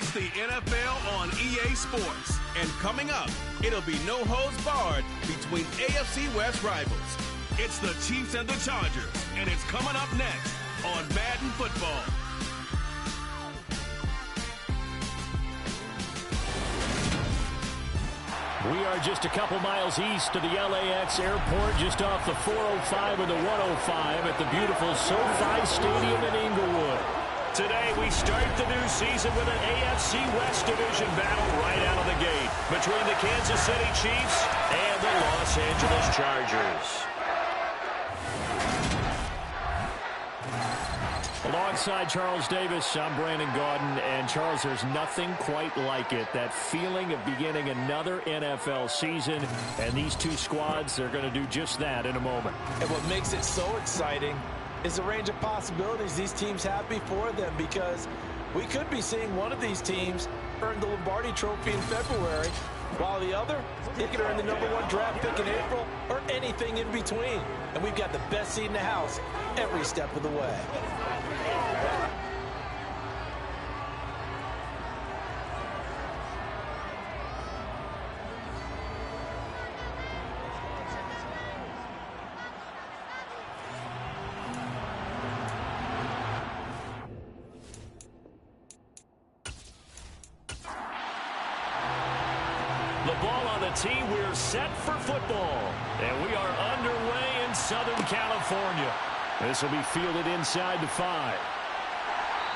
It's the NFL on EA Sports. And coming up, it'll be no holds barred between AFC West rivals. It's the Chiefs and the Chargers, and it's coming up next on Madden Football. We are just a couple miles east of the LAX airport, just off the 405 and the 105 at the beautiful SoFi Stadium in Inglewood. Today we start the new season with an AFC West Division battle right out of the gate between the Kansas City Chiefs and the Los Angeles Chargers. Alongside Charles Davis, I'm Brandon Gaudin, and Charles, there's nothing quite like it. That feeling of beginning another NFL season, and these two squads are going to do just that in a moment. And what makes it so exciting is the range of possibilities these teams have before them, because we could be seeing one of these teams earn the Lombardi Trophy in February, while the other, they could earn the #1 draft pick in April, or anything in between. And we've got the best seat in the house every step of the way. The ball on the tee, we're set for football. And we are underway in Southern California. This will be fielded inside the 5.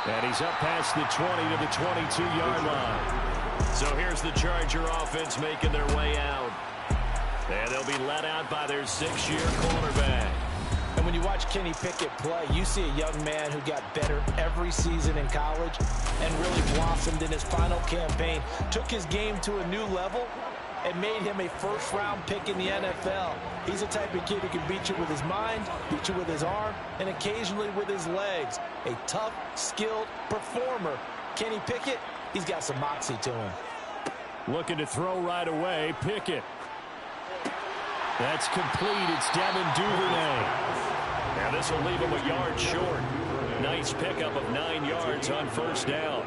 And he's up past the 20 to the 22-yard line. So here's the Charger offense making their way out. And they'll be let out by their 6-year quarterback. And when you watch Kenny Pickett play, you see a young man who got better every season in college and really blossomed in his final campaign, took his game to a new level, and made him a first-round pick in the NFL. He's the type of kid who can beat you with his mind, beat you with his arm, and occasionally with his legs. A tough, skilled performer. Kenny Pickett, he's got some moxie to him. Looking to throw right away, Pickett. That's complete. It's Devin Duvernay. Now this will leave him a yard short. Nice pickup of 9 yards on first down.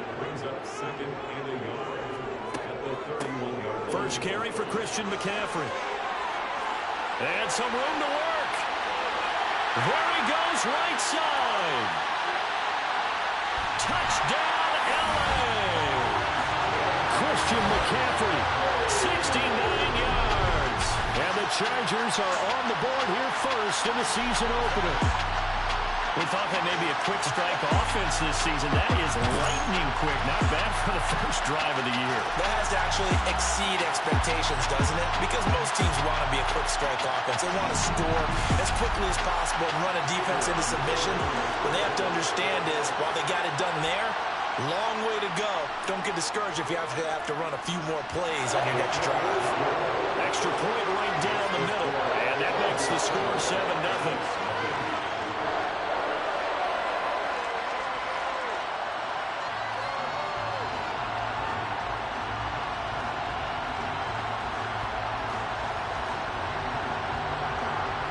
First carry for Christian McCaffrey. And some room to work. There he goes, right side. Touchdown, LA. Christian McCaffrey, 69 yards. And the Chargers are on the board here first in the season opener. We thought that may be a quick strike offense this season. That is lightning quick. Not bad for the first drive of the year. That has to actually exceed expectations, doesn't it? Because most teams want to be a quick strike offense. They want to score as quickly as possible and run a defense into submission. What they have to understand is, while they got it done there, long way to go. Don't get discouraged if you have to run a few more plays on your next drive. Extra point right down the middle. And that makes the score 7-0.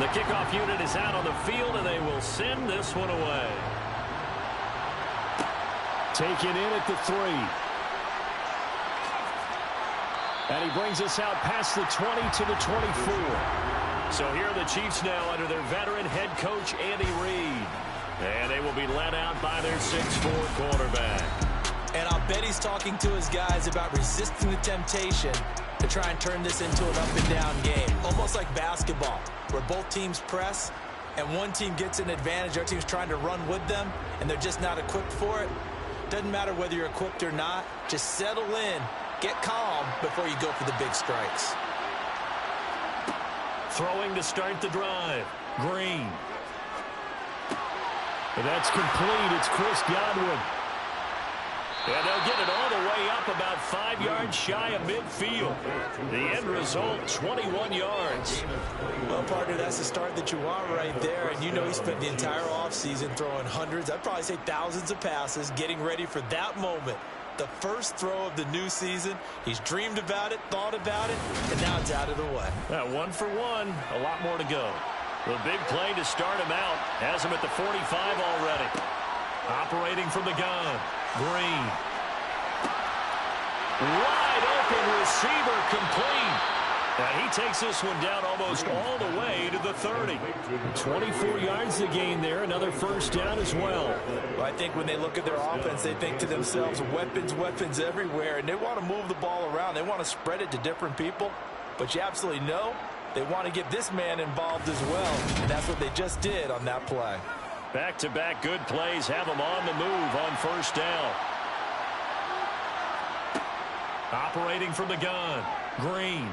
The kickoff unit is out on the field, and they will send this one away. Taken in at the 3. And he brings us out past the 20 to the 24. So here are the Chiefs now under their veteran head coach, Andy Reid. And they will be led out by their 6'4 quarterback. And I'll bet he's talking to his guys about resisting the temptation to try and turn this into an up-and-down game. Almost like basketball, where both teams press, and one team gets an advantage, our team's trying to run with them, and they're just not equipped for it. Doesn't matter whether you're equipped or not. Just settle in, get calm before you go for the big strikes. Throwing to start the drive. Green. And that's complete. It's Chris Godwin. And they'll get it all the way up about 5 yards shy of midfield. The end result, 21 yards. Well, partner, that's the start that you want right there. And you know he spent the entire offseason throwing hundreds, I'd probably say thousands of passes, getting ready for that moment. The first throw of the new season. He's dreamed about it, thought about it, and now it's out of the way. 1 for 1, a lot more to go. The big play to start him out. Has him at the 45 already. Operating from the gun. Green. Wide open receiver complete. And he takes this one down almost all the way to the 30. 24 yards to gain there. Another first down as well. Well, I think when they look at their offense, they think to themselves, weapons, weapons everywhere. And they want to move the ball around. They want to spread it to different people. But you absolutely know they want to get this man involved as well. And that's what they just did on that play. Back-to-back good plays have them on the move on first down. Operating from the gun, Green.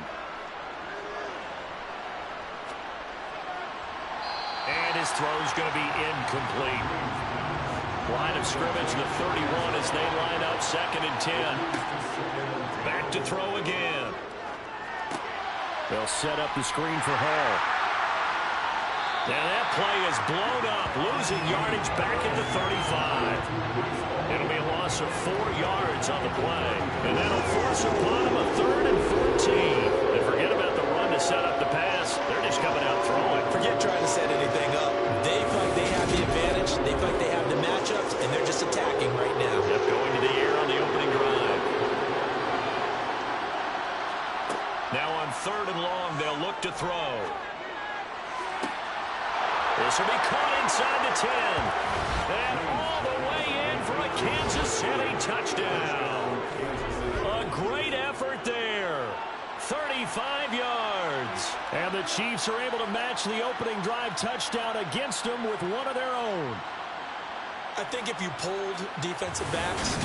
And his throw's going to be incomplete. Line of scrimmage, the 31 as they line up 2nd and 10. Back to throw again. They'll set up the screen for Hall. Now that play is blown up, losing yardage back at the 35. It'll be a loss of 4 yards on the play. And that'll force upon him a 3rd and 14. And forget about the run to set up the pass. They're just coming out throwing. Forget trying to set anything up. They feel like they have the advantage. They feel like they have the matchups, and they're just attacking right now. Yep, going to the air on the opening drive. Now on 3rd and long, they'll look to throw. This will be caught inside the 10. And all the way in for a Kansas City touchdown. A great effort there. 35 yards. And the Chiefs are able to match the opening drive touchdown against them with one of their own. I think if you polled defensive backs,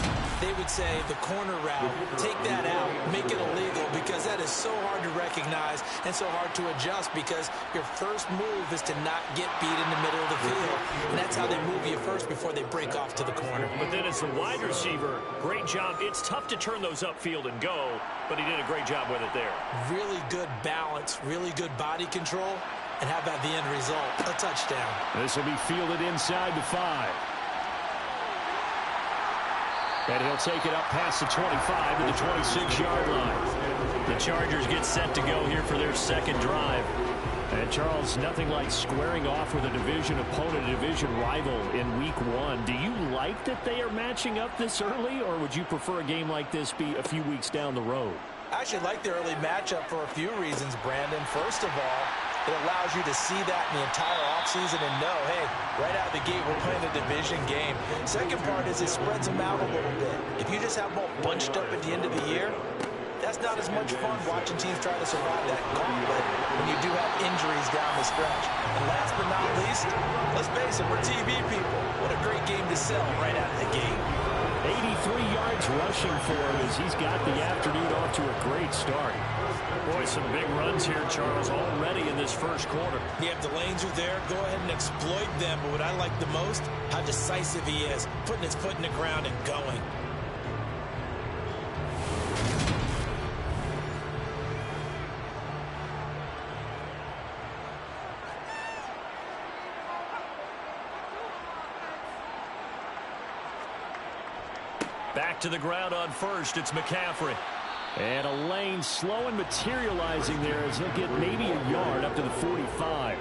they would say the corner route, take that out, make it illegal, because that is so hard to recognize and so hard to adjust, because your first move is to not get beat in the middle of the field. And that's how they move you first before they break off to the corner. But then as the wide receiver, great job. It's tough to turn those upfield and go, but he did a great job with it there. Really good balance, really good body control, and how about the end result? A touchdown. This will be fielded inside the 5. And he'll take it up past the 25 to the 26-yard line. The Chargers get set to go here for their 2nd drive. And, Charles, nothing like squaring off with a division opponent, a division rival in Week 1. Do you like that they are matching up this early, or would you prefer a game like this be a few weeks down the road? I actually like the early matchup for a few reasons, Brandon. First of all, it allows you to see that in the entire offseason and know, hey, right out of the gate, we're playing a division game. Second part is it spreads them out a little bit. If you just have them all bunched up at the end of the year, that's not as much fun watching teams try to survive that gauntlet when you do have injuries down the stretch. And last but not least, let's face it, we're TV people. What a great game to sell right out of the gate. 83 yards rushing for him as he's got the afternoon off to a great start. Boy, some big runs here, Charles, already in this first quarter. Yeah, if the lanes are there, go ahead and exploit them. But what I like the most, how decisive he is, putting his foot in the ground and going. Back to the ground on first, it's McCaffrey. And a lane slow and materializing there as he'll get maybe a yard up to the 45.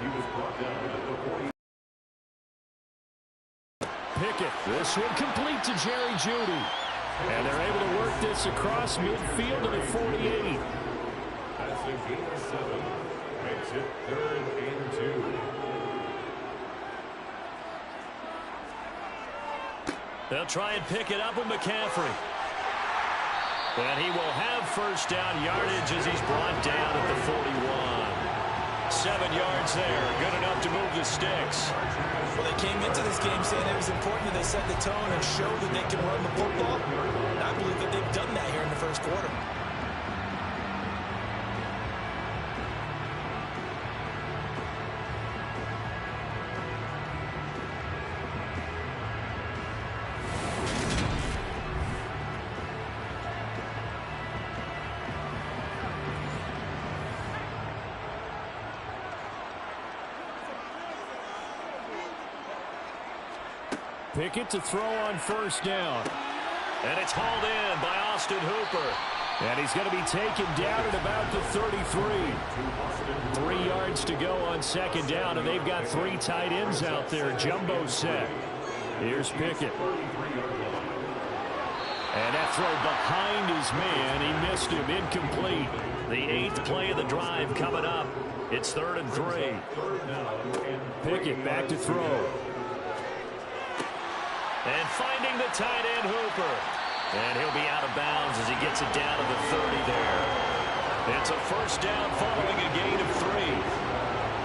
Pickett, this one complete to Jerry Jeudy. And they're able to work this across midfield to the 48. That's a gain of 7. Makes it 3rd and 2. They'll try and pick it up with McCaffrey. And he will have first down yardage as he's brought down at the 41. 7 yards there. Good enough to move the sticks. Well, they came into this game saying it was important that they set the tone and show that they can run the football. And I believe that they've done that here in the first quarter. Pickett to throw on first down. And it's hauled in by Austin Hooper. And he's going to be taken down at about the 33. 3 yards to go on second down, and they've got 3 tight ends out there. Jumbo set. Here's Pickett. And that throw behind his man. He missed him. Incomplete. The 8th play of the drive coming up. It's 3rd and 3. Pickett back to throw. And finding the tight end, Hooper. And he'll be out of bounds as he gets it down to the 30 there. It's a first down following a gain of 3.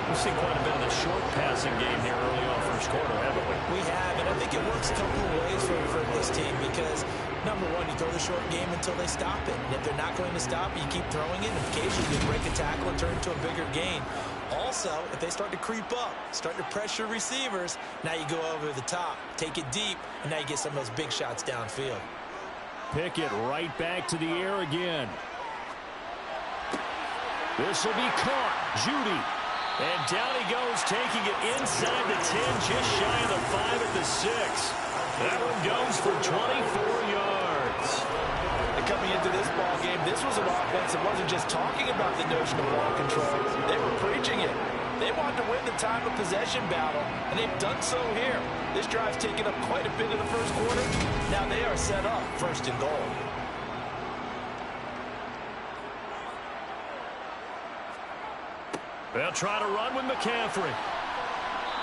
We've seen quite a bit of the short passing game here early on first quarter, haven't we? We have, and I think it works a couple of ways for this team because, number one, you throw the short game until they stop it. And if they're not going to stop it, you keep throwing it, and occasionally you break a tackle and turn it into a bigger gain. Also, if they start to creep up, start to pressure receivers, now you go over the top, take it deep, and now you get some of those big shots downfield. Pickett right back to the air again. This will be caught. Judy. And down he goes, taking it inside the 10, just shy of the 5 at the 6. That one goes for 24 yards. And coming into this ball game, this was an offense that wasn't just talking about the notion of ball control. They were preaching it. They wanted to win the time of possession battle, and they've done so here. This drive's taken up quite a bit of the first quarter. Now they are set up 1st and goal. They'll try to run with McCaffrey.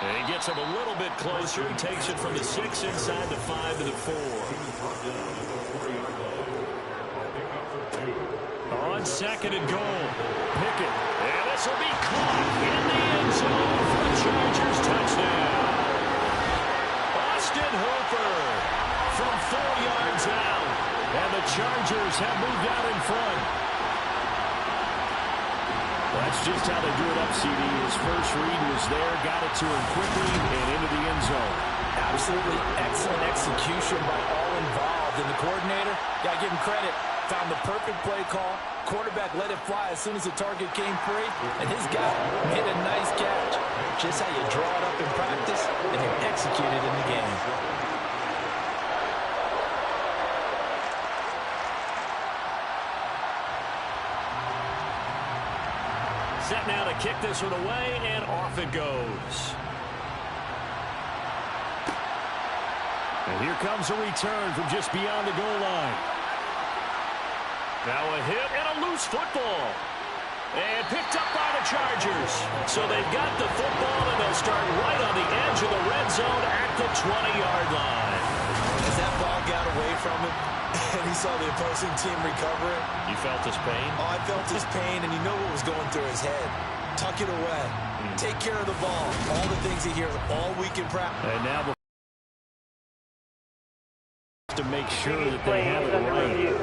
And he gets him a little bit closer. He takes it from the 6 inside the 5 to the 4. On 2nd and goal. Pickett. And this will be caught in the end zone for a Chargers touchdown. Austin Hooper from 4 yards out. And the Chargers have moved out in front. That's just how they drew it up, CD. His first read was there, got it to him quickly, and into the end zone. Absolutely excellent execution by all involved. And the coordinator, got to give him credit, found the perfect play call. Quarterback let it fly as soon as the target came free, and his guy made a nice catch. Just how you draw it up in practice and then execute it in the game. Set now to kick this one away, and off it goes. And here comes a return from just beyond the goal line. Now a hit and a loose football. And picked up by the Chargers. So they've got the football, and they'll start right on the edge of the red zone at the 20-yard line. As that ball got away from him, and he saw the opposing team recover it. You felt his pain? Oh, I felt his pain, and you know what was going through his head. Tuck it away. Take care of the ball. All the things he hears all week in practice. And now to make sure that they have it right.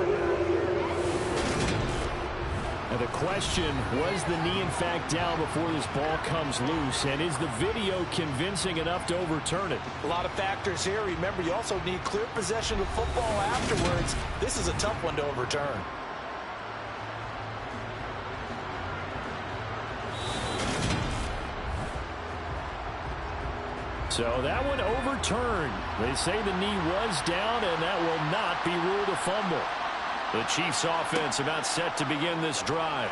And the question, was the knee in fact down before this ball comes loose? And is the video convincing enough to overturn it? A lot of factors here. Remember, you also need clear possession of football afterwards. This is a tough one to overturn. So that one overturned. They say the knee was down, and that will not be ruled a fumble. The Chiefs offense about set to begin this drive.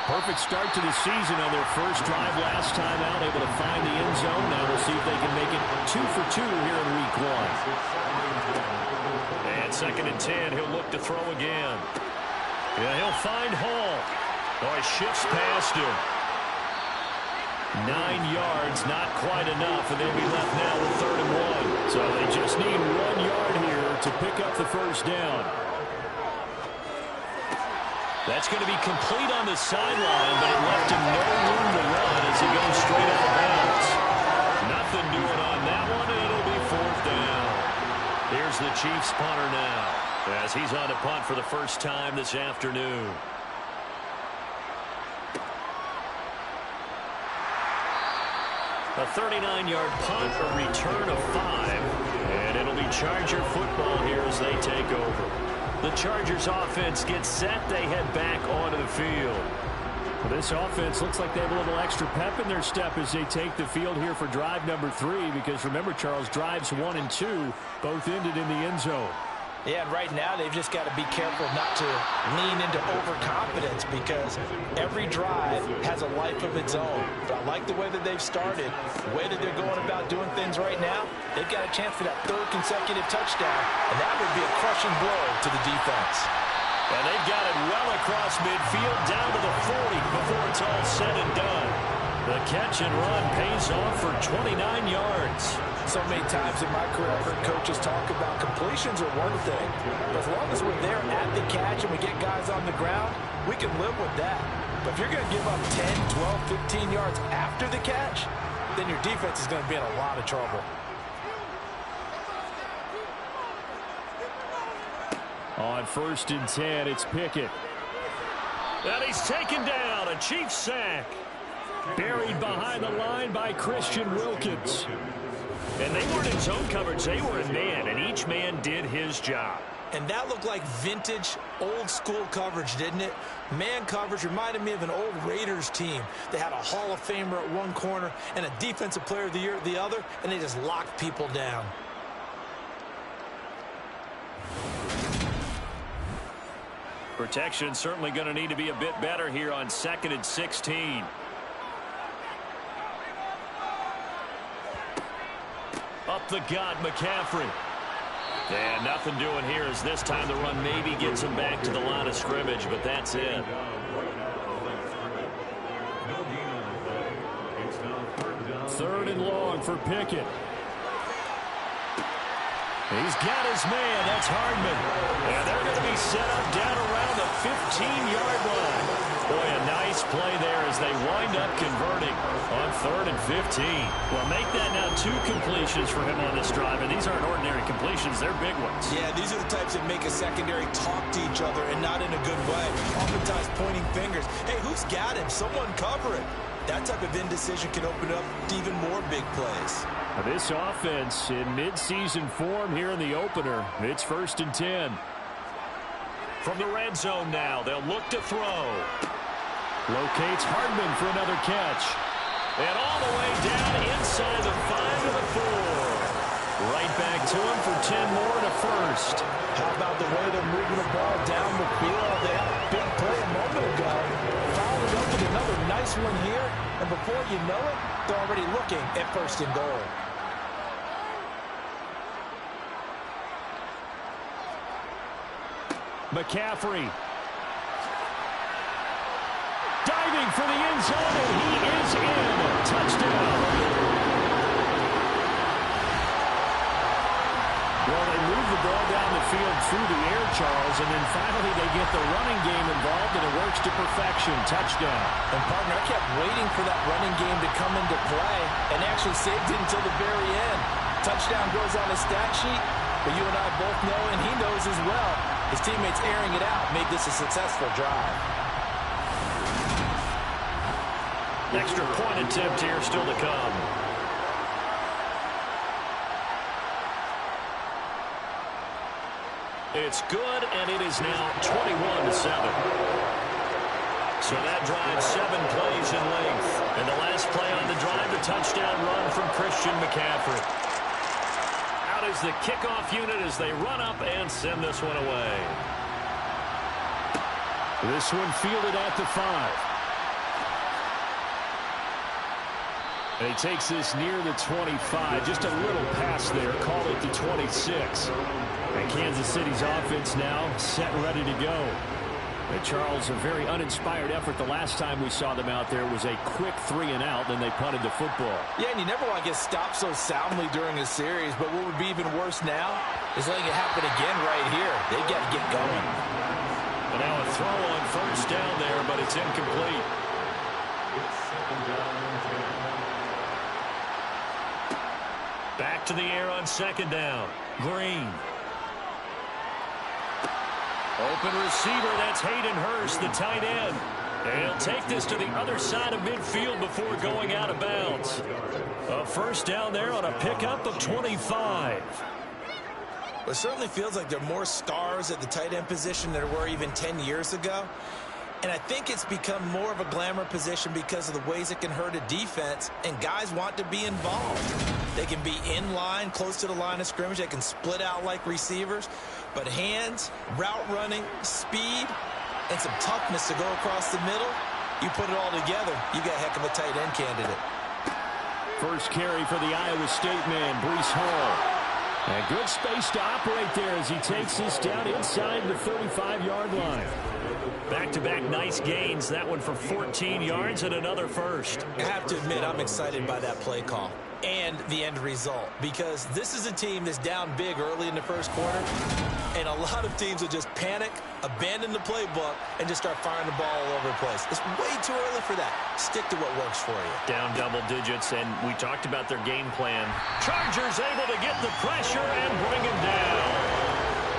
Perfect start to the season on their first drive last time out, able to find the end zone. Now we'll see if they can make it 2 for 2 here in week 1. And 2nd and 10, he'll look to throw again. Yeah, he'll find Hall. Oh, he shifts past him. 9 yards, not quite enough, and they'll be left now with 3rd and 1. So they just need 1 yard here to pick up the first down. That's going to be complete on the sideline, but it left him no room to run as he goes straight out of bounds. Nothing doing on that one, and it'll be 4th down. Here's the Chiefs punter now as he's on to punt for the first time this afternoon. A 39-yard punt, a return of 5, and it'll be Charger football here as they take over. The Chargers offense gets set. They head back onto the field. Well, this offense looks like they have a little extra pep in their step as they take the field here for drive number 3, because remember, Charles, drives 1 and 2 both ended in the end zone. Yeah, and right now they've just got to be careful not to lean into overconfidence because every drive has a life of its own. But I like the way that they've started, the way that they're going about doing things right now. They've got a chance for that third consecutive touchdown, and that would be a crushing blow to the defense. And they've got it well across midfield down to the 40 before it's all said and done. The catch and run pays off for 29 yards. So many times in my career, I've heard coaches talk about completions are one thing. But as long as we're there at the catch and we get guys on the ground, we can live with that. But if you're going to give up 10, 12, 15 yards after the catch, then your defense is going to be in a lot of trouble. On 1st and 10, it's Pickett. And he's taken down, a Chiefs sack. Buried behind the line by Christian Wilkins. And they weren't in zone coverage, they were in man, and each man did his job. And that looked like vintage, old-school coverage, didn't it? Man coverage reminded me of an old Raiders team. They had a Hall of Famer at one corner and a Defensive Player of the Year at the other, and they just locked people down. Protection certainly going to need to be a bit better here on 2nd and 16. Up the gut, McCaffrey. And nothing doing here as this time the run maybe gets him back to the line of scrimmage, but that's it. 3rd and long for Pickett. He's got his man. That's Hardman. And they're going to be set up down around the 15-yard line. Boy, a nice play there as they wind up converting on 3rd and 15. Well, make that now 2 completions for him on this drive. And these aren't ordinary completions. They're big ones. Yeah, these are the types that make a secondary talk to each other and not in a good way. Oftentimes pointing fingers. Hey, who's got him? Someone cover it. That type of indecision can open up to even more big plays. This offense in midseason form here in the opener. It's 1st and 10. From the red zone now, they'll look to throw. Locates Hardman for another catch. And all the way down inside the 5 to the 4. Right back to him for 10 more and a first. How about the way they're moving the ball down the field? They had a big play a moment ago. Followed up with another nice one here. And before you know it, they're already looking at 1st and goal. McCaffrey. Diving for the end zone, and he is in. Touchdown. Well, they move the ball down the field through the air, Charles, and then finally they get the running game involved, and it works to perfection. Touchdown. And, partner, I kept waiting for that running game to come into play and actually saved it until the very end. Touchdown goes on the stat sheet, but you and I both know, and he knows as well, his teammates airing it out made this a successful drive. Extra point attempt here still to come. It's good, and it is now 21-7. So that drive 7 plays in length. And the last play on the drive, the touchdown run from Christian McCaffrey. Out is the kickoff unit as they run up and send this one away. This one fielded at the 5. And he takes this near the 25. Just a little pass there. Call it the 26. And Kansas City's offense now set ready to go. And Charles, a very uninspired effort the last time we saw them out there was a quick 3 and out, then they punted the football. Yeah, and you never want to get stopped so soundly during a series, but what would be even worse now is letting it happen again right here. They've got to get going. And now a throw on 1st down there, but it's incomplete. Back to the air on 2nd down. Green. Open receiver, that's Hayden Hurst, the tight end. And he'll take this to the other side of midfield before going out of bounds. A 1st down there on a pickup of 25. It certainly feels like there are more stars at the tight end position than there were even 10 years ago. And I think it's become more of a glamour position because of the ways it can hurt a defense, and guys want to be involved. They can be in line, close to the line of scrimmage. They can split out like receivers. But hands, route running, speed, and some toughness to go across the middle, you put it all together, you got a heck of a tight end candidate. First carry for the Iowa State man, Breece Hall. And good space to operate there as he takes this down inside the 35-yard line. Back-to-back nice gains. That one for 14 yards and another first. I have to admit, I'm excited by that play call and the end result, because this is a team that's down big early in the first quarter, and a lot of teams will just panic, abandon the playbook, and just start firing the ball all over the place. It's way too early for that. Stick to what works for you. Down double digits, and we talked about their game plan. Chargers able to get the pressure and bring him down.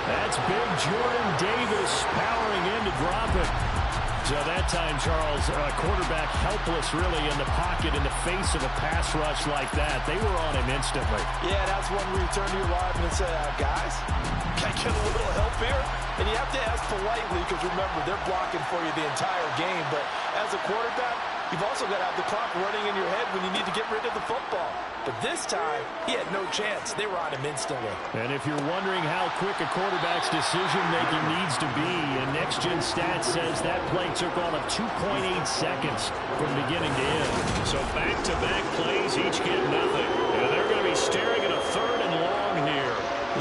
That's big Jordan Davis powering in to drop it. So that time, Charles, quarterback helpless really in the pocket in the face of a pass rush like that. They were on him instantly. Yeah, that's when we turn to your lineman and say, guys, can I get a little help here? And you have to ask politely, because remember, they're blocking for you the entire game. But as a quarterback, you've also got to have the clock running in your head when you need to get rid of the football. But this time, he had no chance. They were on him instantly. And if you're wondering how quick a quarterback's decision-making needs to be, and Next Gen Stats says that play took all of 2.8 seconds from beginning to end. So back-to-back plays, each get nothing. And they're going to be staring at a third and long here.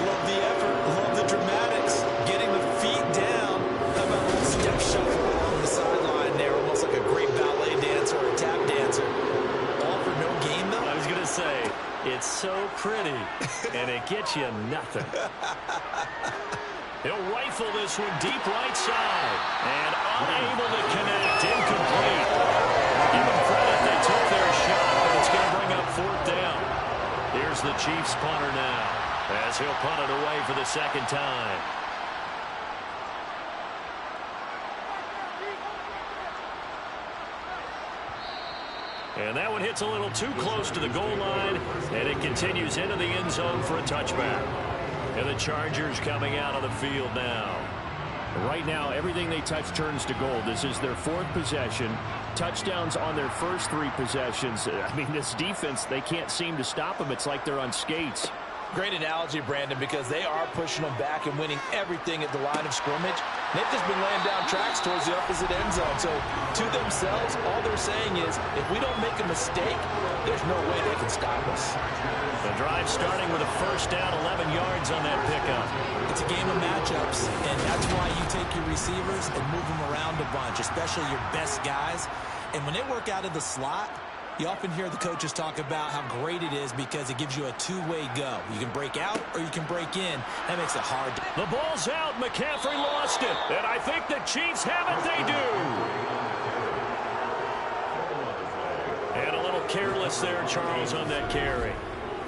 Love the effort. Love the dramatics. Getting the feet down. How about a little step shuffle along the sideline there, almost like a great ballet dancer or a tap dancer. All for no gain, though? I was going to say, it's so pretty, and it gets you nothing. He'll rifle this one deep right side, and unable to connect, incomplete. Give them credit, they took their shot, but it's going to bring up fourth down. Here's the Chiefs punter now, as he'll punt it away for the second time. And that one hits a little too close to the goal line, and it continues into the end zone for a touchback. And the Chargers coming out on the field now. Right now, everything they touch turns to gold. This is their fourth possession. Touchdowns on their first three possessions. I mean, this defense, they can't seem to stop them. It's like they're on skates. Great analogy, Brandon, because they are pushing them back and winning everything at the line of scrimmage. They've just been laying down tracks towards the opposite end zone. So to themselves, all they're saying is, if we don't make a mistake, there's no way they can stop us. The drive starting with a first down, 11 yards on that pickup. It's a game of matchups, and that's why you take your receivers and move them around a bunch, especially your best guys. And when they work out of the slot, you often hear the coaches talk about how great it is because it gives you a two-way go. You can break out or you can break in. That makes it hard. The ball's out. McCaffrey lost it. And I think the Chiefs have it. They do. And a little careless there, Charles, on that carry.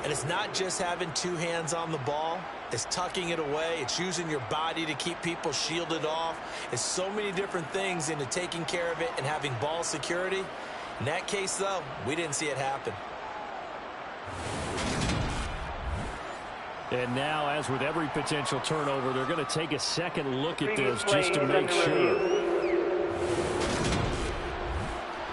And it's not just having two hands on the ball. It's tucking it away. It's using your body to keep people shielded off. It's so many different things into taking care of it and having ball security. In that case, though, we didn't see it happen. And now, as with every potential turnover, they're going to take a second look at this just to make sure.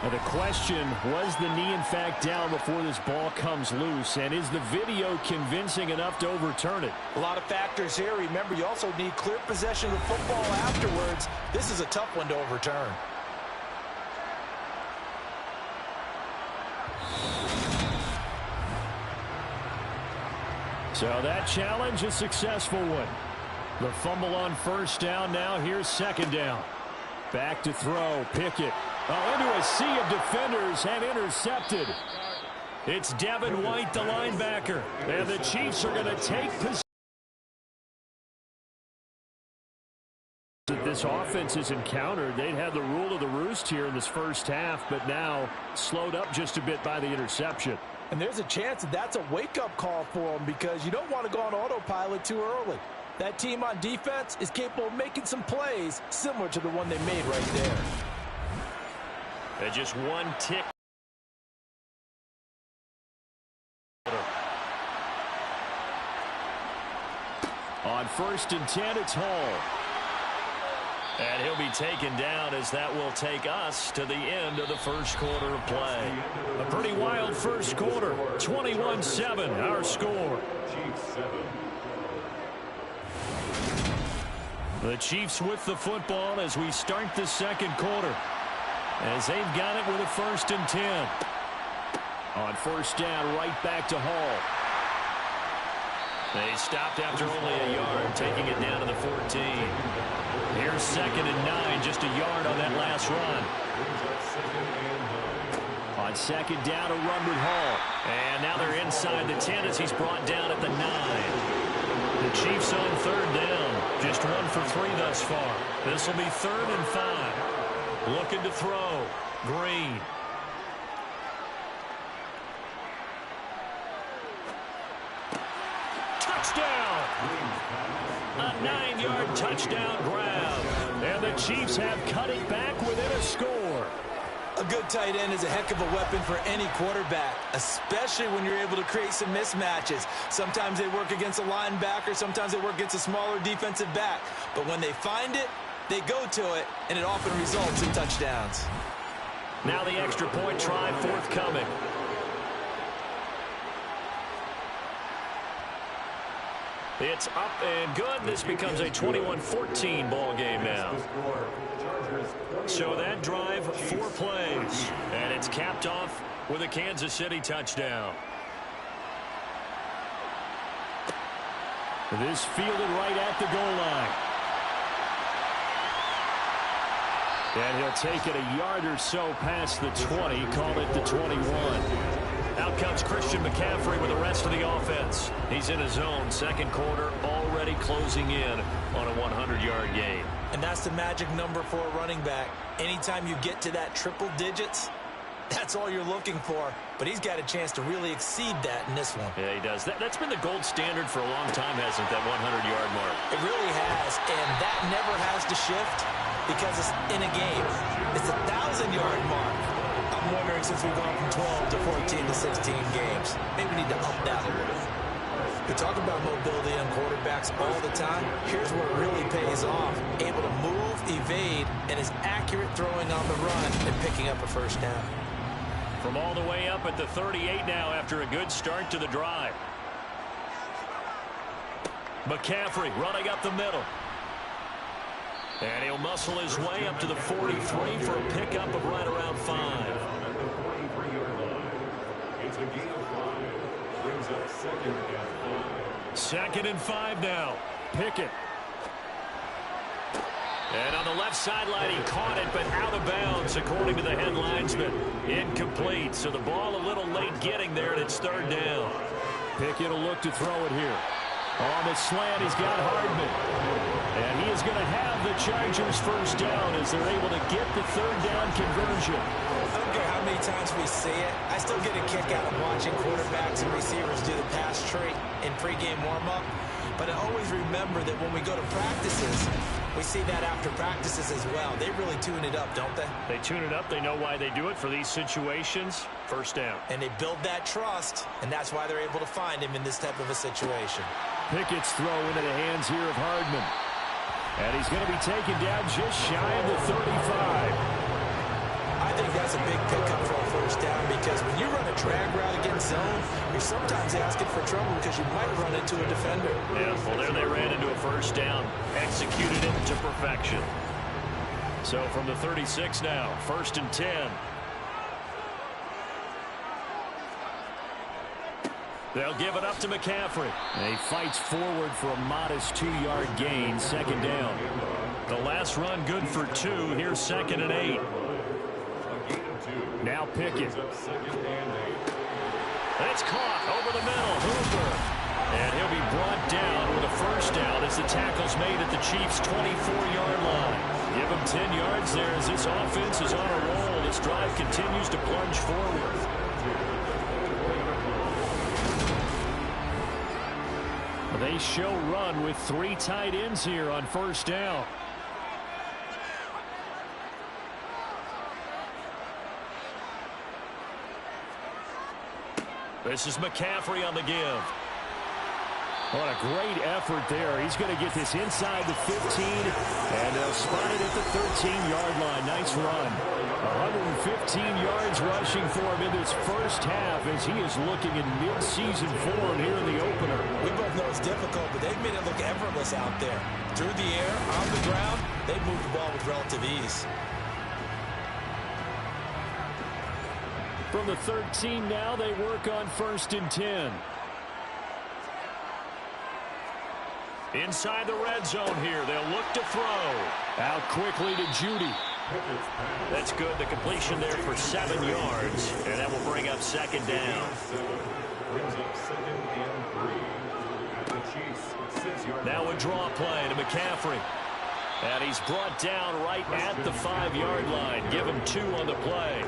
And the question, was the knee in fact down before this ball comes loose? And is the video convincing enough to overturn it? A lot of factors here. Remember, you also need clear possession of the football afterwards. This is a tough one to overturn. So that challenge, a successful one. The fumble on first down. Now here's second down. Back to throw. Pickett. Oh, into a sea of defenders and intercepted. It's Devin White, the linebacker. And the Chiefs are going to take possession. This offense is encountered. They'd had the rule of the roost here in this first half, but now slowed up just a bit by the interception. And there's a chance that that's a wake-up call for them because you don't want to go on autopilot too early. That team on defense is capable of making some plays similar to the one they made right there. And just one tick. On 1st and 10, it's Hall. And he'll be taken down as that will take us to the end of the first quarter of play. A pretty wild first quarter. 21-7, our score. The Chiefs with the football as we start the second quarter. As they've got it with a 1st and 10. On 1st down, right back to Hall. They stopped after only a yard, taking it down to the 14. Here's 2nd and 9, just a yard on that last run. On 2nd down, a run with Hall. And now they're inside the 10 as he's brought down at the 9. The Chiefs on 3rd down. Just 1 for 3 thus far. This will be 3rd and 5. Looking to throw. Green. Touchdown! A 9-yard touchdown grab. And the Chiefs have cut it back within a score. A good tight end is a heck of a weapon for any quarterback, especially when you're able to create some mismatches. Sometimes they work against a linebacker, sometimes they work against a smaller defensive back. But when they find it, they go to it, and it often results in touchdowns. Now the extra point try forthcoming. It's up and good. This becomes a 21-14 ball game now. So that drive, 4 plays. And it's capped off with a Kansas City touchdown. This fielded right at the goal line. And he'll take it a yard or so past the 20, call it the 21. Out comes Christian McCaffrey with the rest of the offense. He's in his own second quarter, already closing in on a 100-yard game. And that's the magic number for a running back. Anytime you get to that triple digits, that's all you're looking for. But he's got a chance to really exceed that in this one. Yeah, he does. That's been the gold standard for a long time, hasn't it, that 100-yard mark? It really has, and that never has to shift because it's in a game. It's a 1,000-yard mark. I'm wondering, since we've gone from 12 to 14 to 16 games, maybe we need to up that a little. We talk about mobility on quarterbacks all the time. Here's where it really pays off. Able to move, evade, and is accurate throwing on the run and picking up a 1st down. From all the way up at the 38 now after a good start to the drive. McCaffrey running up the middle. And he'll muscle his way up to the 43 for a pickup of right around 5. It's a gain of 5. Brings up 2nd and 5. 2nd and 5 now. Pickett. And on the left sideline, he caught it, but out of bounds, according to the head linesman. Incomplete, so the ball a little late getting there, and it's 3rd down. Pickett will look to throw it here. On the slant, he's got Hardman. And he is going to have the Chargers 1st down as they're able to get the 3rd down conversion. I don't care how many times we see it. I still get a kick out of watching quarterbacks and receivers do the pass tree in pregame warm-up. But I always remember that when we go to practices, we see that after practices as well. They really tune it up, don't they? They tune it up. They know why they do it for these situations. 1st down. And they build that trust, and that's why they're able to find him in this type of a situation. Pickett's throw into the hands here of Hardman. And he's going to be taken down just shy of the 35. I think that's a big pickup for a 1st down because when you run a drag route against zone, you're sometimes asking for trouble because you might run into a defender. Yeah, well, there they ran into a 1st down. Executed it to perfection. So from the 36 now, 1st and 10. They'll give it up to McCaffrey. And he fights forward for a modest 2-yard gain, 2nd down. The last run good for 2. Here's 2nd and 8. Now Pickett. It's caught over the middle. Hooper. And he'll be brought down with a 1st down as the tackle's made at the Chiefs' 24-yard line. Give him 10 yards there as this offense is on a roll. This drive continues to plunge forward. They show run with 3 tight ends here on 1st down. This is McCaffrey on the give. What a great effort there. He's going to get this inside the 15, and they'll spot it at the 13-yard line. Nice run. 115 yards rushing for him in this first half as he is looking in mid-season form here in the opener. We both know it's difficult, but they've made it look effortless out there. Through the air, on the ground, they've moved the ball with relative ease. From the 13 now, they work on 1st and 10. Inside the red zone here. They'll look to throw. Out quickly to Judy. That's good. The completion there for 7 yards. And that will bring up 2nd down. Now a draw play to McCaffrey. And he's brought down right at the 5-yard line. Give him 2 on the play.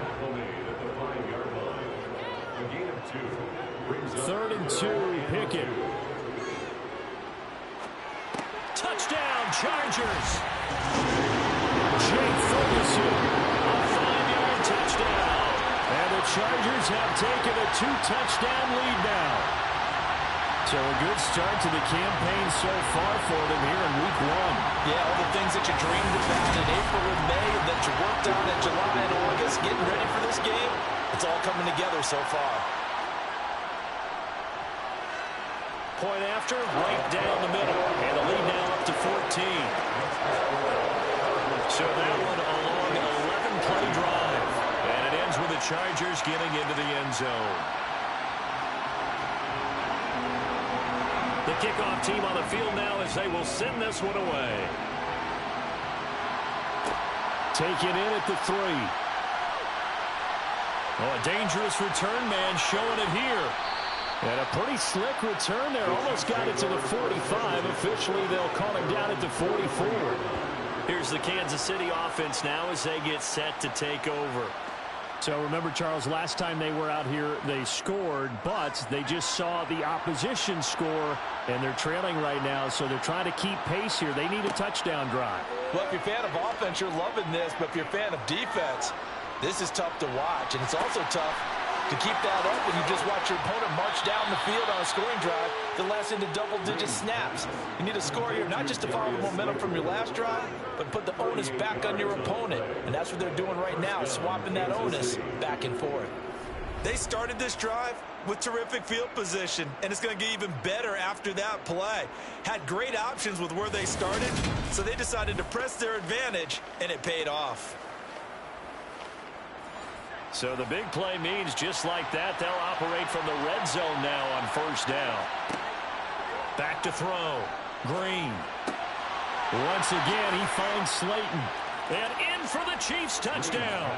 3rd and 2, Pickett. Touchdown, Chargers. Jay Ferguson, a 5-yard touchdown. And the Chargers have taken a 2-touchdown lead now. So a good start to the campaign so far for them here in week 1. Yeah, all the things that you dreamed about in April and May that you worked on in July and August, getting ready for this game, it's all coming together so far. Point after, right down the middle. And the lead now up to 14. So that one a long 11-play drive. And it ends with the Chargers getting into the end zone. The kickoff team on the field now as they will send this one away. Taken in at the 3. Oh, a dangerous return man showing it here. And a pretty slick return there. Almost got it to the 45. Officially, they'll call him down at the 44. Here's the Kansas City offense now as they get set to take over. So remember, Charles, last time they were out here, they scored, but they just saw the opposition score, and they're trailing right now, so they're trying to keep pace here. They need a touchdown drive. Well, if you're a fan of offense, you're loving this, but if you're a fan of defense, this is tough to watch, and it's also tough to keep that up when you just watch your opponent march down the field on a scoring drive that lasts into double-digit snaps. You need a score here, not just to follow the momentum from your last drive, but put the onus back on your opponent. And that's what they're doing right now, swapping that onus back and forth. They started this drive with terrific field position, and it's going to get even better after that play. Had great options with where they started, so they decided to press their advantage, and it paid off. So the big play means just like that, they'll operate from the red zone now on 1st down. Back to throw. Green. Once again, he finds Slayton. And in for the Chiefs touchdown.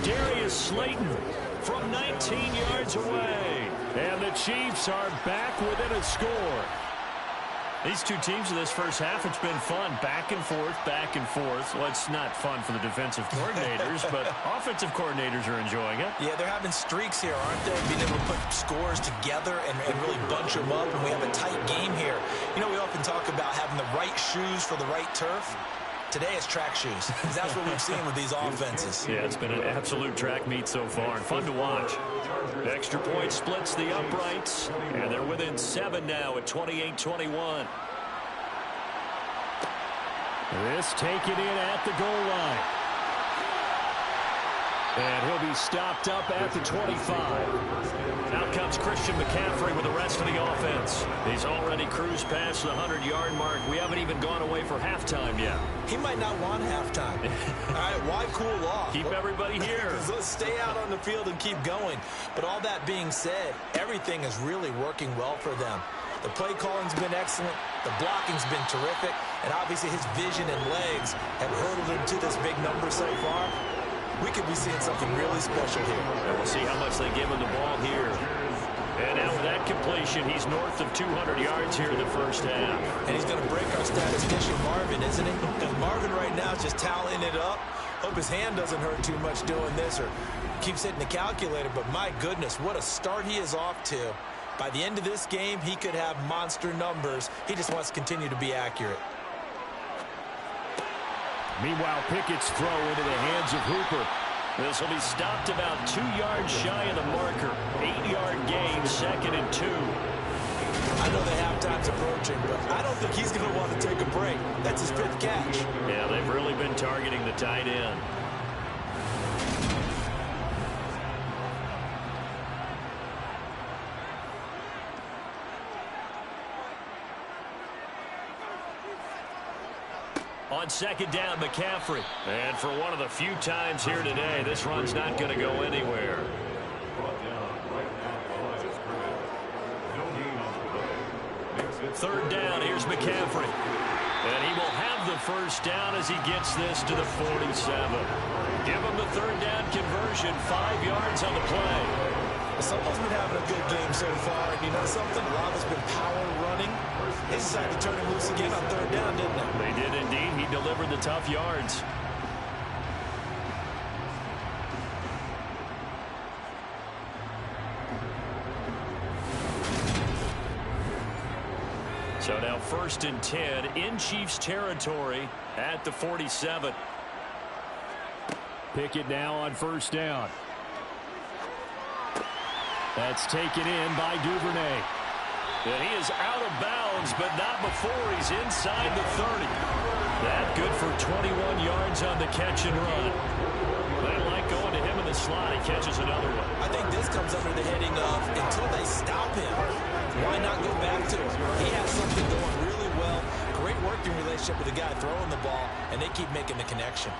Darius Slayton from 19 yards away. And the Chiefs are back within a score. These two teams in this first half, it's been fun. Back and forth, back and forth. Well, it's not fun for the defensive coordinators, but offensive coordinators are enjoying it. Yeah, they're having streaks here, aren't they? Being able to put scores together and really bunch them up, and we have a tight game here. You know, we often talk about having the right shoes for the right turf. Today it's track shoes. That's what we've seen with these offenses. Yeah, it's been an absolute track meet so far, and fun to watch. Extra point splits the uprights, and they're within 7 now at 28-21. This taken in at the goal line. And he'll be stopped up at the 25. Out comes Christian McCaffrey with the rest of the offense. He's already cruised past the 100-yard mark. We haven't even gone away for halftime yet. He might not want halftime. All right, why cool off? Keep everybody here. Let's stay out on the field and keep going. But all that being said, everything is really working well for them. The play calling's been excellent. The blocking's been terrific. And obviously his vision and legs have hurdled him to this big number so far. We could be seeing something really special here. And we'll see how much they give him the ball here. And now with that completion, he's north of 200 yards here in the first half. And he's going to break our statistician Marvin, isn't he? Because Marvin right now is just tallying it up. Hope his hand doesn't hurt too much doing this or keeps hitting the calculator. But my goodness, what a start he is off to. By the end of this game, he could have monster numbers. He just wants to continue to be accurate. Meanwhile, Pickett's throw into the hands of Hooper. This will be stopped about 2 yards shy of the marker. 8-yard gain, 2nd and 2. I know the halftime's approaching, but I don't think he's going to want to take a break. That's his 5th catch. Yeah, they've really been targeting the tight end. On second down, McCaffrey. And for one of the few times here today, this run's not going to go anywhere. Third down, here's McCaffrey. And he will have the first down as he gets this to the 47. Give him the third down conversion, 5 yards on the play. Someone's been having a good game so far, and you know something? A lot of it's been power running. They decided to turn him loose again on third down, didn't they? They did indeed. He delivered the tough yards. So now 1st and 10 in Chiefs territory at the 47. Pickett now on 1st down. That's taken in by Duvernay. And he is out of bounds, but not before he's inside the 30. That good for 21 yards on the catch and run. They like going to him in the slot. He catches another one. I think this comes under the heading of until they stop him, why not go back to him? He has something going really well. Great working relationship with the guy throwing the ball, and they keep making the connection.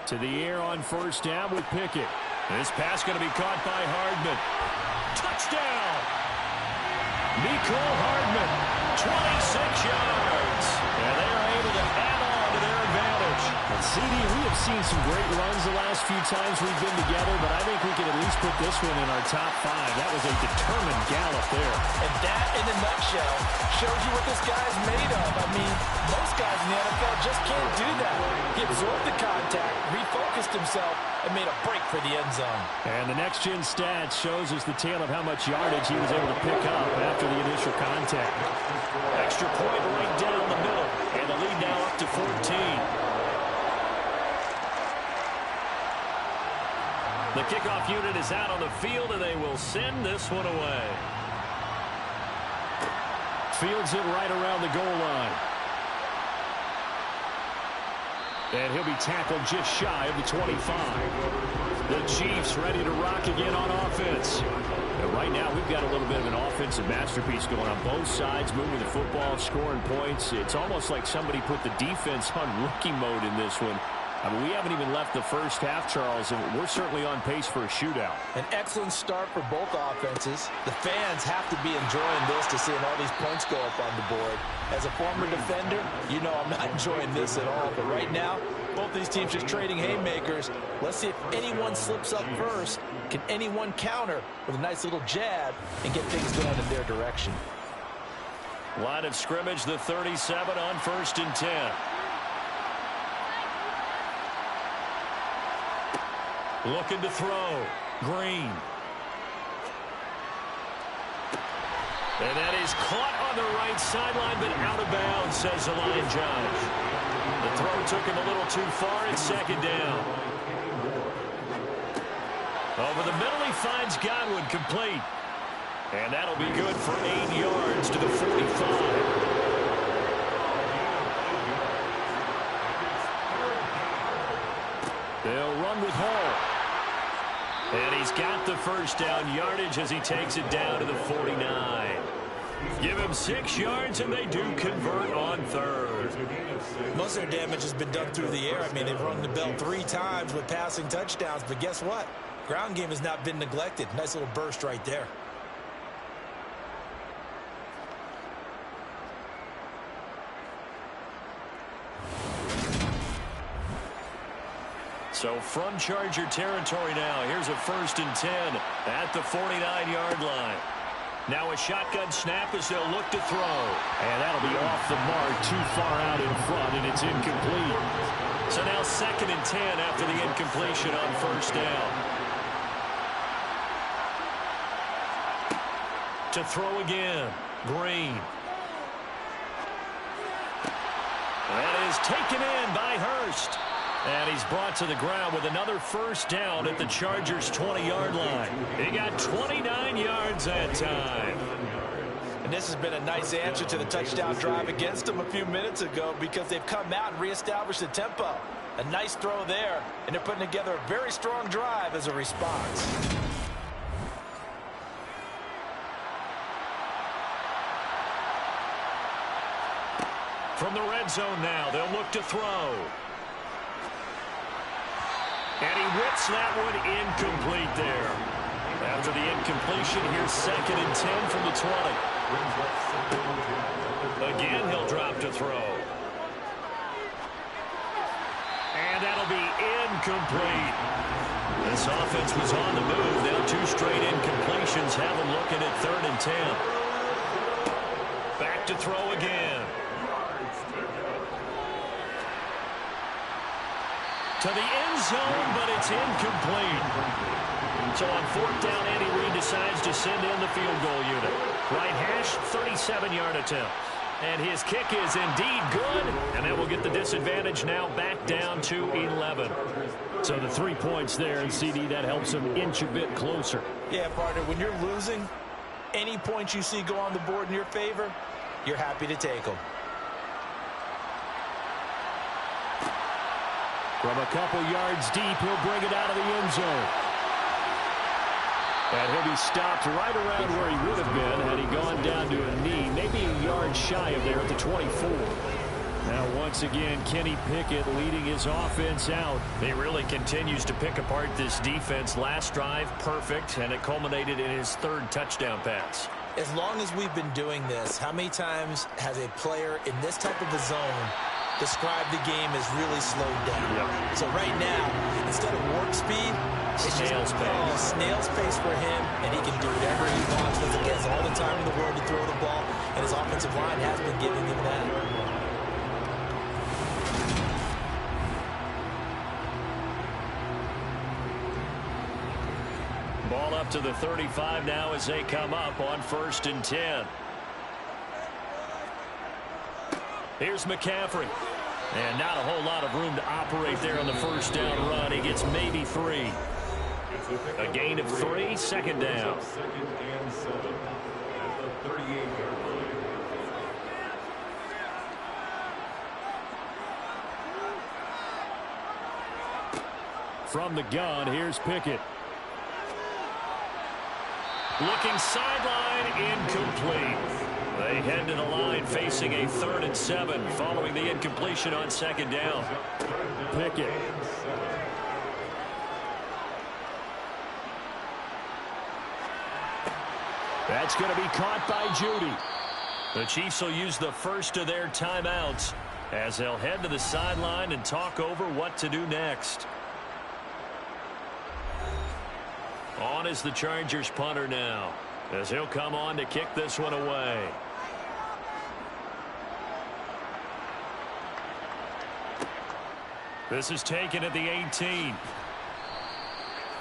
To the air on 1st down with Pickett. This pass going to be caught by Hardman. Touchdown! Mecole Hardman, 26 yards. And they are able to add on to their advantage. And CD, we have seen some great runs the last few times we've been together, but I think we can at least put this one in our top 5. That was a determined gallop there. And that, in a nutshell, shows you what this guy's made of. I mean, most guys in the NFL just can't do that. He absorbed the contact, refocused himself, and made a break for the end zone. And the next-gen stats shows us the tale of how much yardage he was able to pick up after the initial contact. Extra point right down the middle, and the lead now up to 14. The kickoff unit is out on the field, and they will send this one away. Fields it right around the goal line. And he'll be tackled just shy of the 25. The Chiefs ready to rock again on offense. And right now, we've got a little bit of an offensive masterpiece going on both sides, moving the football, scoring points. It's almost like somebody put the defense on rookie mode in this one. I mean, we haven't even left the first half, Charles, and we're certainly on pace for a shootout. An excellent start for both offenses. The fans have to be enjoying this to seeing all these points go up on the board. As a former defender, you know I'm not enjoying this at all. But right now, both these teams just trading haymakers. Let's see if anyone slips up first. Can anyone counter with a nice little jab and get things going in their direction? Line of scrimmage, the 37 on 1st and 10. Looking to throw. Green. And that is caught on the right sideline, but out of bounds, says the line judge. The throw took him a little too far. It's 2nd down. Over the middle, he finds Godwin complete. And that'll be good for 8 yards to the 45. They'll run with Hall. And he's got the first down yardage as he takes it down to the 49. Give him 6 yards, and they do convert on 3rd. Most of their damage has been done through the air. I mean, they've rung the bell 3 times with passing touchdowns, but guess what? Ground game has not been neglected. Nice little burst right there. So from Charger territory now, here's a 1st and 10 at the 49-yard line. Now a shotgun snap as they'll look to throw. And that'll be off the mark, too far out in front, and it's incomplete. So now 2nd and 10 after the incompletion on 1st down. To throw again, Green. That is taken in by Hurst. And he's brought to the ground with another first down at the Chargers' 20-yard line. He got 29 yards that time. And this has been a nice answer to the touchdown drive against them a few minutes ago because they've come out and reestablished the tempo. A nice throw there, and they're putting together a very strong drive as a response. From the red zone now, they'll look to throw. And he whips that one incomplete there. After the incompletion, here's 2nd and 10 from the 20. Again, he'll drop to throw. And that'll be incomplete. This offense was on the move. Now 2 straight incompletions have them looking at 3rd and 10. Back to throw again. To the end zone, but it's incomplete. So on 4th down, Andy Reid decides to send in the field goal unit. Right hash, 37-yard attempt. And his kick is indeed good, and that will get the disadvantage now back down to 11. So the 3 points there, and CD, that helps him inch a bit closer. Yeah, partner, when you're losing, any points you see go on the board in your favor, you're happy to take them. From a couple yards deep, he'll bring it out of the end zone. And he'll be stopped right around where he would have been had he gone down to a knee, maybe a yard shy of there at the 24. Now, once again, Kenny Pickett leading his offense out. He really continues to pick apart this defense. Last drive, perfect, and it culminated in his 3rd touchdown pass. As long as we've been doing this, how many times has a player in this type of a zone described the game as really slowed down? Yep. So right now, instead of warp speed, it's snail's pace. Snail's pace for him, and he can do whatever he wants with it. He has all the time in the world to throw the ball, and his offensive line has been giving him that. Ball up to the 35 now as they come up on 1st and 10. Here's McCaffrey. And not a whole lot of room to operate there on the first down run. He gets maybe 3. A gain of 3, 2nd down. 2nd and 7 at the 38-yard line. From the gun, here's Pickett. Looking sideline, incomplete. They head to the line facing a 3rd and 7 following the incompletion on 2nd down. Pickett. That's going to be caught by Judy. The Chiefs will use the first of their timeouts as they'll head to the sideline and talk over what to do next. On is the Chargers punter now, as he'll come on to kick this one away. This is taken at the 18.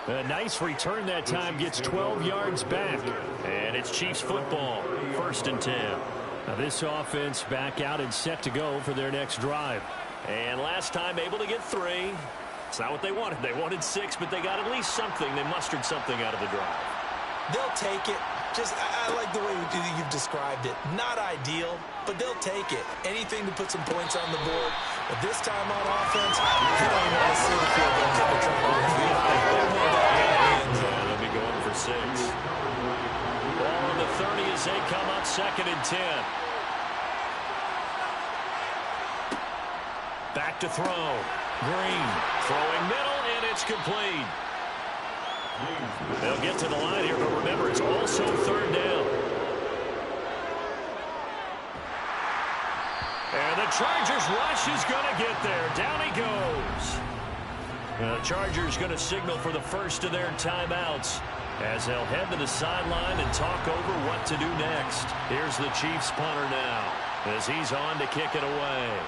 A nice return that time, gets 12 yards back. And it's Chiefs football, 1st and 10. Now this offense back out and set to go for their next drive. And last time able to get 3. It's not what they wanted. They wanted 6, but they got at least something. They mustered something out of the drive. They'll take it. I like the way you've described it. Not ideal, but they'll take it. Anything to put some points on the board. But this time on offense, you don't even want to see the field goal kicker trying to win. They'll be going for 6. Ball on the 30 as they come up 2nd and 10. Back to throw. Green throwing middle, and it's complete. They'll get to the line here, but remember, it's also 3rd down. And the Chargers rush is going to get there. Down he goes. The Chargers going to signal for the first of their timeouts as they'll head to the sideline and talk over what to do next. Here's the Chiefs punter now as he's on to kick it away.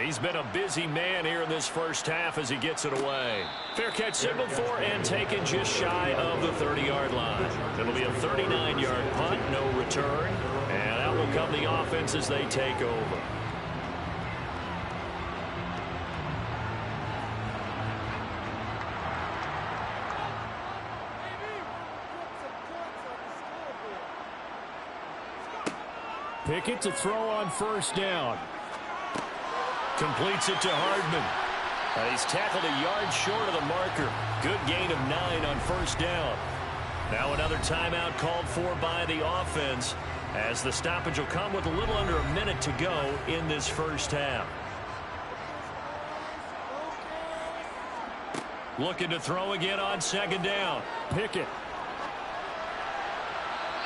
He's been a busy man here in this first half as he gets it away. Fair catch signaled for and taken just shy of the 30-yard line. It'll be a 39-yard punt, no return. And out will come the offense as they take over. Pickett to throw on first down. Completes it to Hardman. He's tackled a yard short of the marker. Good gain of 9 on first down. Now another timeout called for by the offense, as the stoppage will come with a little under a minute to go in this first half. Looking to throw again on second down. Pickett.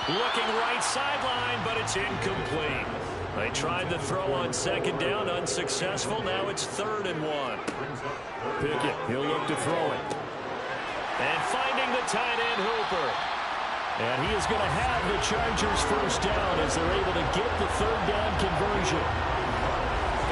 Looking right sideline, but it's incomplete. They tried the throw on second down, unsuccessful. Now it's 3rd and 1. Pickett, he'll look to throw it. And finding the tight end Hooper. And he is going to have the Chargers first down as they're able to get the 3rd down conversion.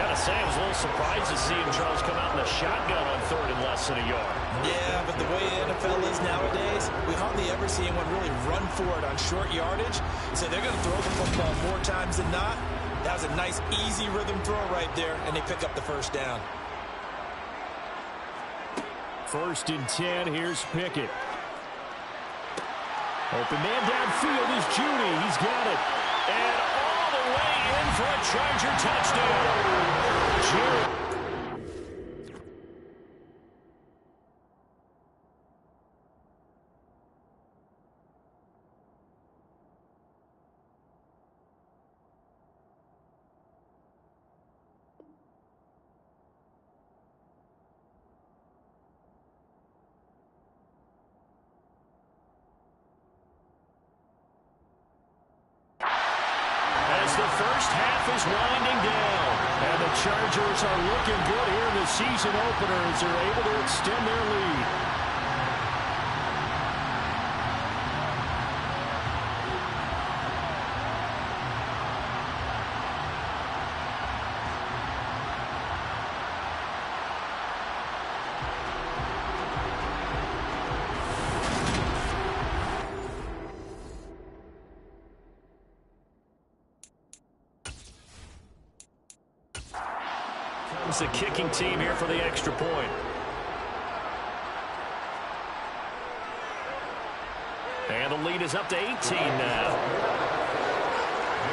Gotta say, I was a little surprised to see him, Charles, come out in the shotgun on 3rd and less than a yard. Yeah, but the way the NFL is nowadays, we hardly ever see anyone really run for it on short yardage. So they're going to throw the football more times than not. That was a nice, easy rhythm throw right there, and they pick up the first down. 1st and 10, here's Pickett. Open man downfield is Judy. He's got it. And all the way in for a Charger touchdown. Judy. The first half is winding down, and the Chargers are looking good here in the season opener as they're able to extend their lead. The kicking team here for the extra point. And the lead is up to 18 now.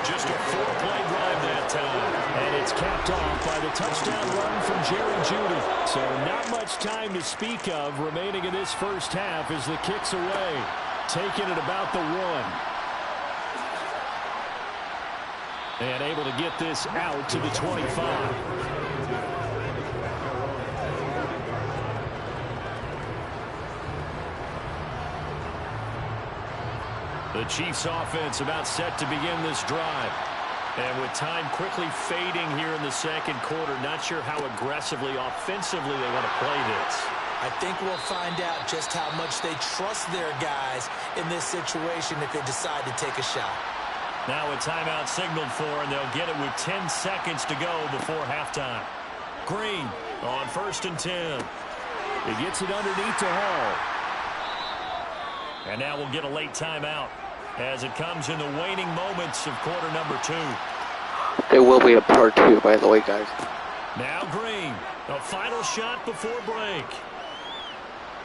Just a 4-play drive that time. And it's capped off by the touchdown run from Jerry Jeudy. So not much time to speak of remaining in this first half as the kick's away. Taking it about the 1. And able to get this out to the 25. The Chiefs offense about set to begin this drive. And with time quickly fading here in the second quarter, not sure how aggressively, offensively they want to play this. I think we'll find out just how much they trust their guys in this situation if they decide to take a shot. Now a timeout signaled for, and they'll get it with 10 seconds to go before halftime. Green on 1st and 10. He gets it underneath to Hall. And now we'll get a late timeout as it comes in the waning moments of quarter number 2. There will be a part 2, by the way, guys. Now Green, a final shot before break.